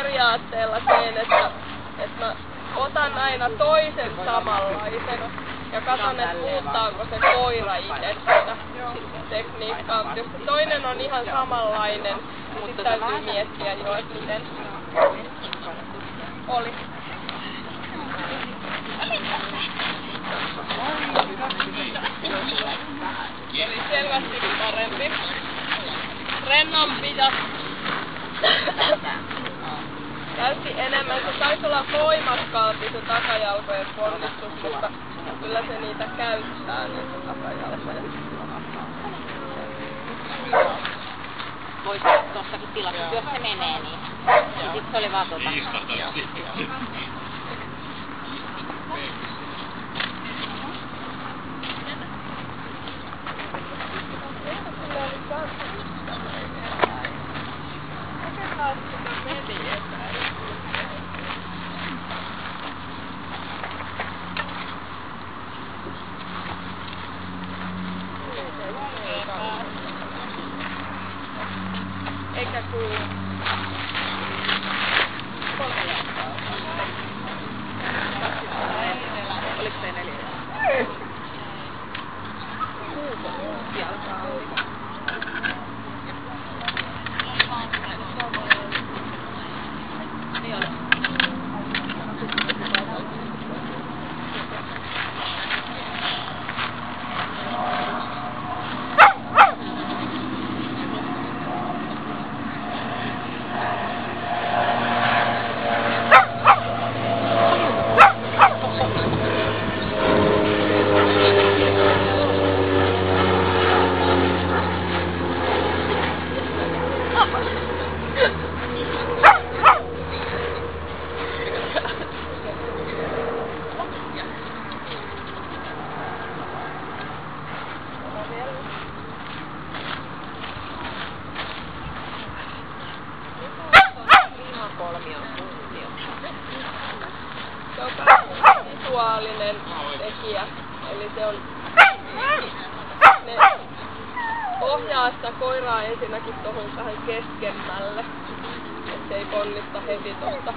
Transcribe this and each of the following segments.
periaatteella teen, että mä otan aina toisen samanlaisen ja katson, että muuttaako se koira itse sitä tekniikkaa. Mutta jos se toinen on ihan samanlainen, niin sitten täytyy miettiä jo, että miten oli. Eli selvästi parempi. Rennompi ja käytti enemmän. Se taisi olla voimakkaampi se takajalkojen ponnistus, mutta kyllä se niitä käyttää, niitä takajalkoja. Voisi tuossakin tilata, jos se menee niin. Sitten se oli vaan eikä kuulu. Oliko se 4? Se on visuaalinen tekijä, eli se on, ne ohjaa sitä koiraa ensinnäkin tuohon vähän keskemmälle, että se ei ponnista heti tuosta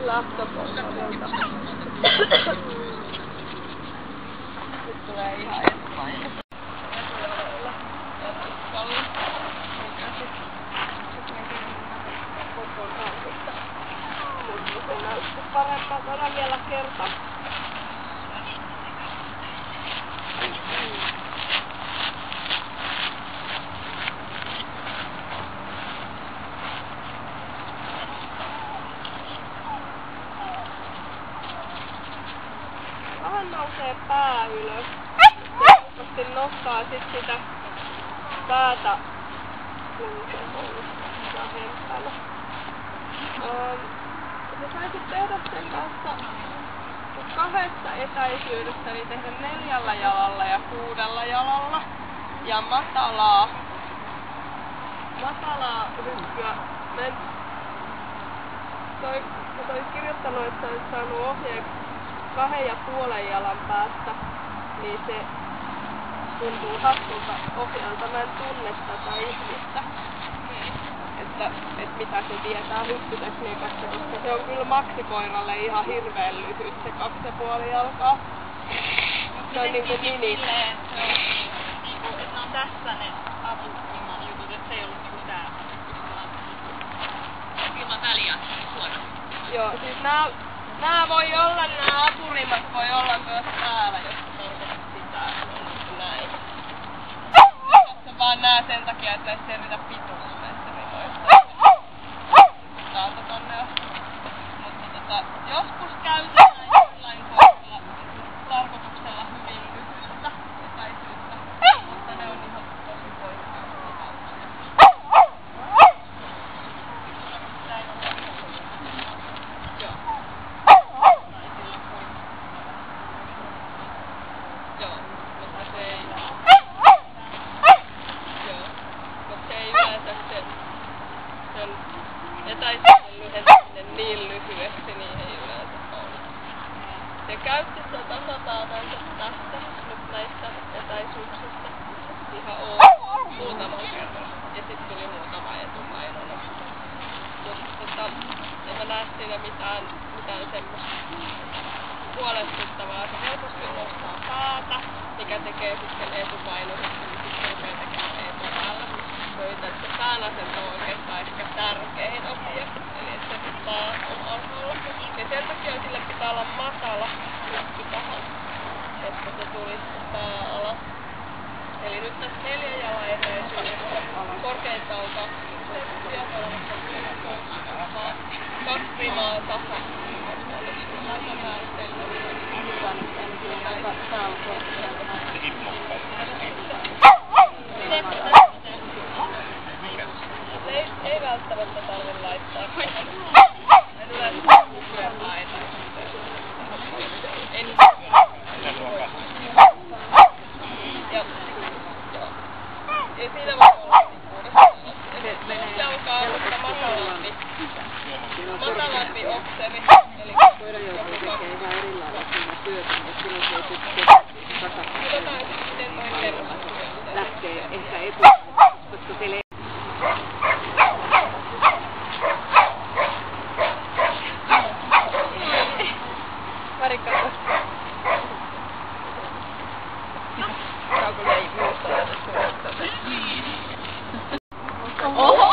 lähtöpohjalta. Nyt tulee ihan ensimmäinen. Parempaa voidaan vielä kertaa. Vähän nousee pää ylös. Helposti nostaa sit sitä päätä lähempänä. Sä saisit tehdä sen kanssa kahdesta etäisyydestä, niin tehdä 4 jalalla ja 6 jalalla. Ja matalaa ryhkyä. Mä olis kirjoittanut, että sä olis saanut ohjeen 2,5 jalan päästä, niin se tuntuu hassulta ohjelta. Mä en tunne tätä ihmistä. Että mitä se tietää hyppytekniikasta, koska se on kyllä maksikoiralle ihan hirveen lyhyt se 2,5 jalkaa. Se on niinku mini. Että ne on tässä ne avustimman jutut, että se ei ollut niinku täällä. Ilman väliä suoraan. Joo, siis nää voi olla, nää apurimmat voi olla myös täällä, jos tarkoitat sitä, että näin. Katso vaan nää sen takia, että näistä ei riitä pituus näistä rimoista. Täältä tonne jo. Mutta joskus käytetään jollain kohdalla tarkoituksella hyvin lyhyttä etäisyyttä, mutta ne on ihan tosi voimakkaita. Joo, mutta se ei... Mutta se ei yleensä sen etäisyyden lyhentäminen niin lyhyesti, niin ei yleensä ole. Se käytti sitä tasapäätänsä tästä nyt näistä etäisyyksistä ihan muutaman kerran. Ja sit tuli muutama etupainona. Mutta en mä näe siinä mitään semmoista huolestuttavaa. Se helposti nostaa päätä, mikä tekee sitten etupainoisesti, niin sitten rupeaa tekemään etupäällä töitä. Että pään asento on oikeastaan ehkä tärkein asia, eli että se pää on alhaalla. Ja sen takia sille pitää olla matala lyhky tähän, että se tulisi pää alas. Eli nyt tässä 4 jalan eteisyydessä korkeintaan 20 senttiä, 2 rimaa tasan. Ei välttämättä tarvitse laittaa. En yleensä syö paita. Ja siinä voi olla uudestaan. Jalkaa on mutta matalampi okseli. Eli koiranjoukko tekee ihan erilailla siinä työtä, mutta silloin se ei pysty katsotaan miten noin perustuu. lähtee ehkä etuun, koska siellä ei... Marikka. Kaukana ei muusta Oho!